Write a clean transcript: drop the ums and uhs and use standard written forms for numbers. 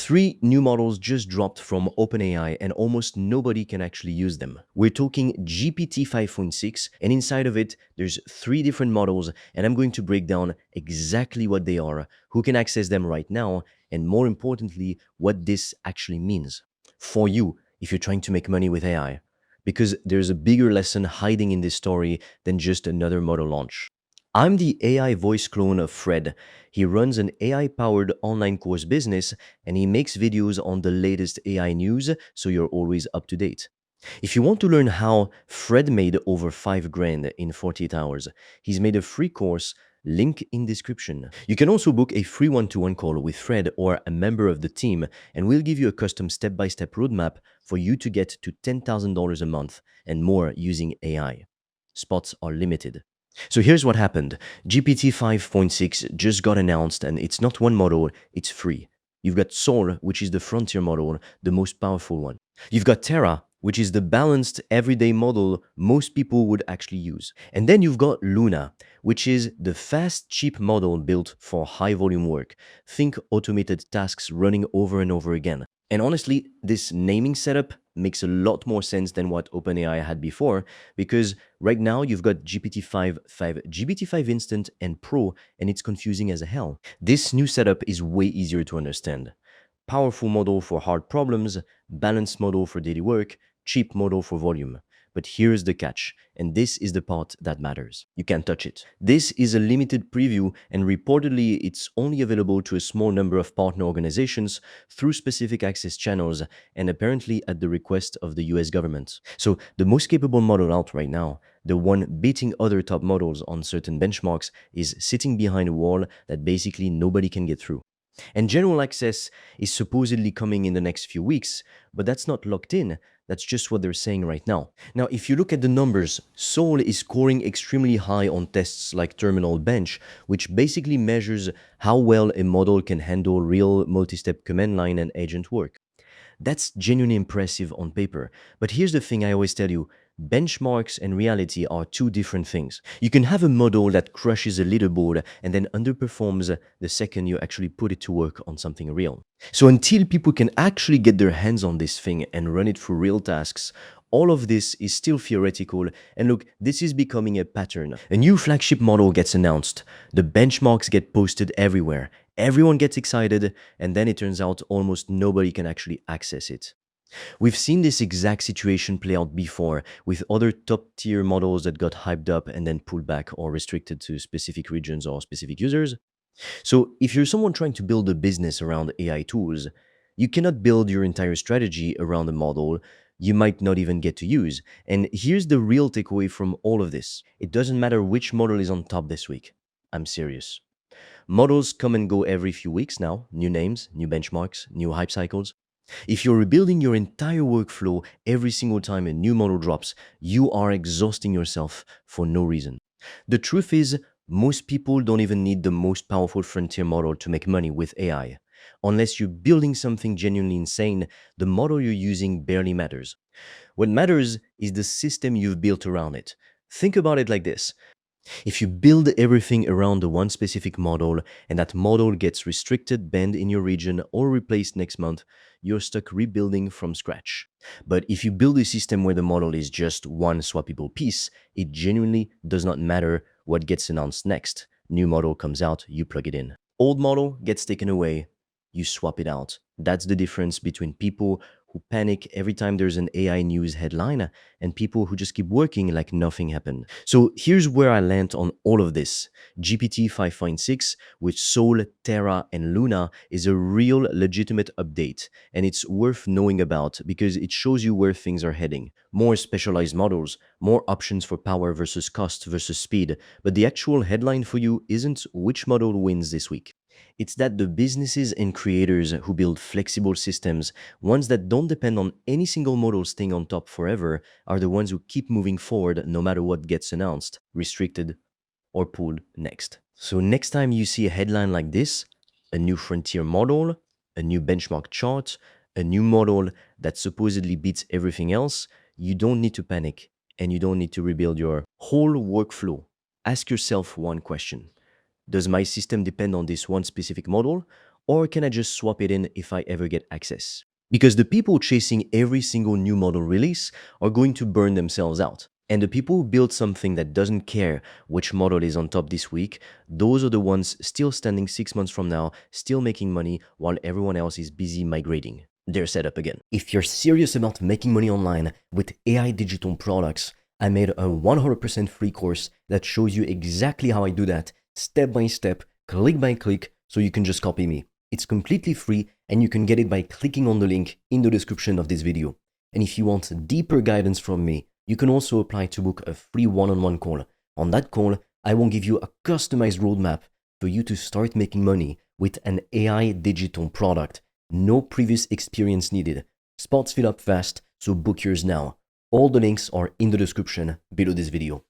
Three new models just dropped from OpenAI and almost nobody can actually use them. We're talking GPT 5.6, and inside of it, there's three different models, and I'm going to break down exactly what they are, who can access them right now, and more importantly, what this actually means for you if you're trying to make money with AI. Because there's a bigger lesson hiding in this story than just another model launch. I'm the AI voice clone of Fred. He runs an AI powered online course business and he makes videos on the latest AI news so you're always up to date. If you want to learn how Fred made over 5 grand in 48 hours, he's made a free course, link in description. You can also book a free one-to-one call with Fred or a member of the team and we'll give you a custom step-by-step roadmap for you to get to $10,000 a month and more using AI. Spots are limited. So here's what happened. GPT 5.6 just got announced and it's not one model, it's free. You've got Soul, which is the frontier model, the most powerful one. You've got Terra, which is the balanced everyday model most people would actually use. And then you've got Luna, which is the fast, cheap model built for high volume work. Think automated tasks running over and over again. And honestly, this naming setup makes a lot more sense than what OpenAI had before, because right now you've got GPT-5, GPT-5 Instant, and Pro, and it's confusing as hell. This new setup is way easier to understand. Powerful model for hard problems, balanced model for daily work, cheap model for volume. But here's the catch, and this is the part that matters. You can't touch it. This is a limited preview, and reportedly it's only available to a small number of partner organizations through specific access channels, and apparently at the request of the US government. So the most capable model out right now, the one beating other top models on certain benchmarks, is sitting behind a wall that basically nobody can get through. And general access is supposedly coming in the next few weeks, but that's not locked in. That's just what they're saying right now. Now, if you look at the numbers, Soul is scoring extremely high on tests like Terminal Bench, which basically measures how well a model can handle real multi-step command line and agent work. That's genuinely impressive on paper. But here's the thing I always tell you, benchmarks and reality are two different things. You can have a model that crushes a leaderboard and then underperforms the second you actually put it to work on something real. So until people can actually get their hands on this thing and run it through real tasks, all of this is still theoretical, and look, this is becoming a pattern. A new flagship model gets announced, the benchmarks get posted everywhere, everyone gets excited, and then it turns out almost nobody can actually access it. We've seen this exact situation play out before with other top tier models that got hyped up and then pulled back or restricted to specific regions or specific users. So if you're someone trying to build a business around AI tools, you cannot build your entire strategy around a model you might not even get to use. And here's the real takeaway from all of this. It doesn't matter which model is on top this week. I'm serious. Models come and go every few weeks now, new names, new benchmarks, new hype cycles. If you're rebuilding your entire workflow every single time a new model drops, you are exhausting yourself for no reason. The truth is, most people don't even need the most powerful frontier model to make money with AI. Unless you're building something genuinely insane, the model you're using barely matters. What matters is the system you've built around it. Think about it like this. If you build everything around the one specific model and that model gets restricted, banned in your region, or replaced next month, you're stuck rebuilding from scratch. But if you build a system where the model is just one swappable piece, it genuinely does not matter what gets announced next. New model comes out, you plug it in. Old model gets taken away, you swap it out. That's the difference between people who panic every time there's an AI news headline and people who just keep working like nothing happened. So here's where I land on all of this. GPT 5.6 with Soul, Terra, and Luna is a real legitimate update, and it's worth knowing about because it shows you where things are heading. More specialized models, more options for power versus cost versus speed, but the actual headline for you isn't which model wins this week. It's that the businesses and creators who build flexible systems, ones that don't depend on any single model staying on top forever, are the ones who keep moving forward no matter what gets announced, restricted, or pulled next. So next time you see a headline like this, a new frontier model, a new benchmark chart, a new model that supposedly beats everything else, you don't need to panic and you don't need to rebuild your whole workflow. Ask yourself one question. Does my system depend on this one specific model, or can I just swap it in if I ever get access? Because the people chasing every single new model release are going to burn themselves out. And the people who build something that doesn't care which model is on top this week, those are the ones still standing 6 months from now, still making money while everyone else is busy migrating their setup again. If you're serious about making money online with AI digital products, I made a 100% free course that shows you exactly how I do that, step by step, click by click, so you can just copy me. It's completely free and you can get it by clicking on the link in the description of this video. And if you want deeper guidance from me, you can also apply to book a free one-on-one call. On that call, I will give you a customized roadmap for you to start making money with an AI digital product. No previous experience needed. Spots fill up fast, so book yours now. All the links are in the description below this video.